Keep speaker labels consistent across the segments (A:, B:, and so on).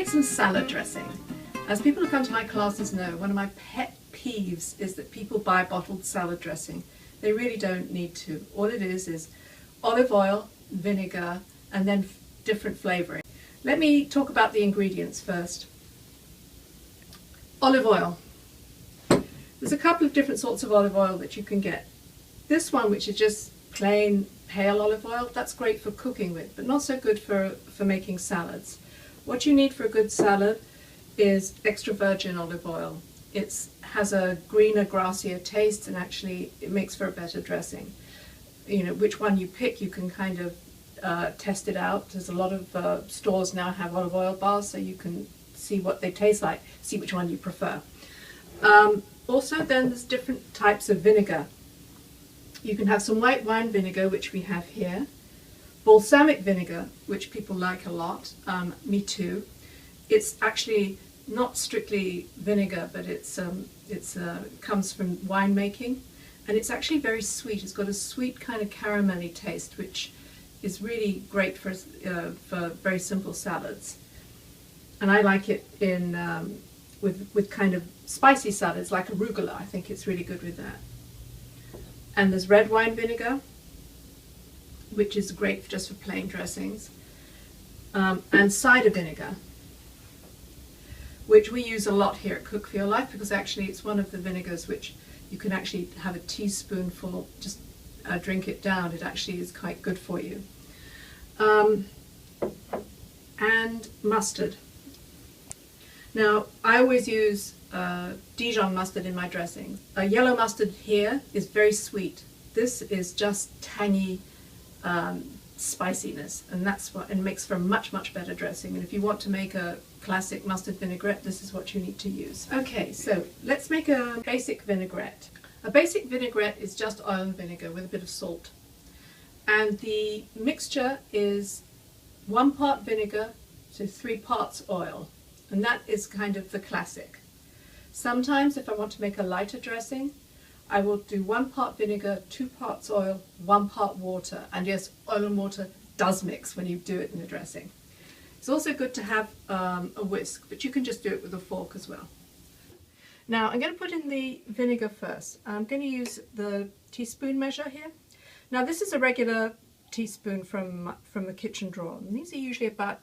A: make some salad dressing. As people who come to my classes know, one of my pet peeves is that people buy bottled salad dressing. They really don't need to. All it is olive oil, vinegar, and then different flavoring. Let me talk about the ingredients first. Olive oil. There's a couple of different sorts of olive oil that you can get. This one, which is just plain pale olive oil, that's great for cooking with, but not so good for making salads. What you need for a good salad is extra virgin olive oil. It has a greener, grassier taste, and actually it makes for a better dressing. You know, which one you pick, you can kind of test it out. There's a lot of stores now have olive oil bars, so you can see what they taste like, see which one you prefer. Also, then there's different types of vinegar. You can have some white wine vinegar, which we have here, balsamic vinegar, which people like a lot, me too. It's actually not strictly vinegar, but it comes from winemaking, and it's actually very sweet. It's got a sweet kind of caramelly taste, which is really great for very simple salads. And I like it in with kind of spicy salads like arugula. I think it's really good with that. And there's red wine vinegar, which is great just for plain dressings, and cider vinegar, which we use a lot here at Cook for Your Life, because actually it's one of the vinegars which you can actually have a teaspoonful, just drink it down. It actually is quite good for you. And mustard. Now, I always use Dijon mustard in my dressings. Yellow mustard here is very sweet. This is just tangy spiciness, and that's what, and makes for a much better dressing. And if you want to make a classic mustard vinaigrette, this is what you need to use. Okay, so let's make a basic vinaigrette. A basic vinaigrette is just oil and vinegar with a bit of salt, and the mixture is 1 part vinegar to 3 parts oil, and that is kind of the classic. Sometimes if I want to make a lighter dressing, I will do 1 part vinegar, 2 parts oil, 1 part water. And yes, oil and water does mix when you do it in a dressing. It's also good to have a whisk, but you can just do it with a fork as well. Now I'm going to put in the vinegar first. I'm going to use the teaspoon measure here. Now this is a regular teaspoon from the kitchen drawer, and these are usually about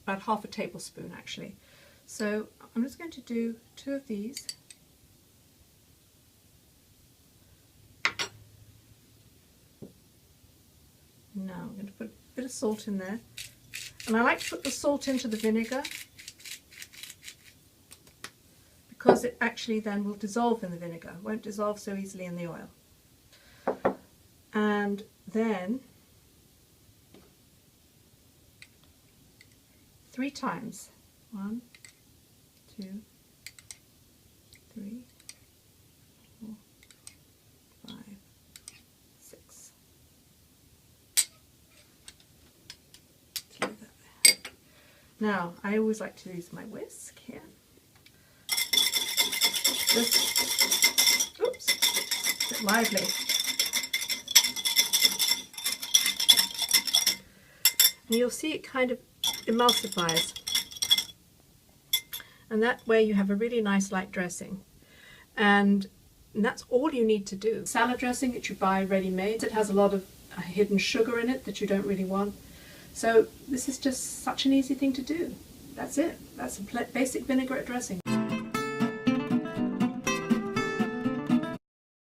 A: half a tablespoon actually. So I'm just going to do 2 of these. Now I'm going to put a bit of salt in there, and I like to put the salt into the vinegar because it actually then will dissolve in the vinegar. It won't dissolve so easily in the oil. And then 3 times. 1, 2, 3, 4, 5, 6. Leave that there. Now, I always like to use my whisk here. Just, oops, a bit lively. And you'll see it kind of emulsifies. And that way you have a really nice light dressing. And that's all you need to do. Salad dressing that you buy ready-made, it has a lot of hidden sugar in it that you don't really want. So this is just such an easy thing to do. That's it. That's a basic vinaigrette dressing.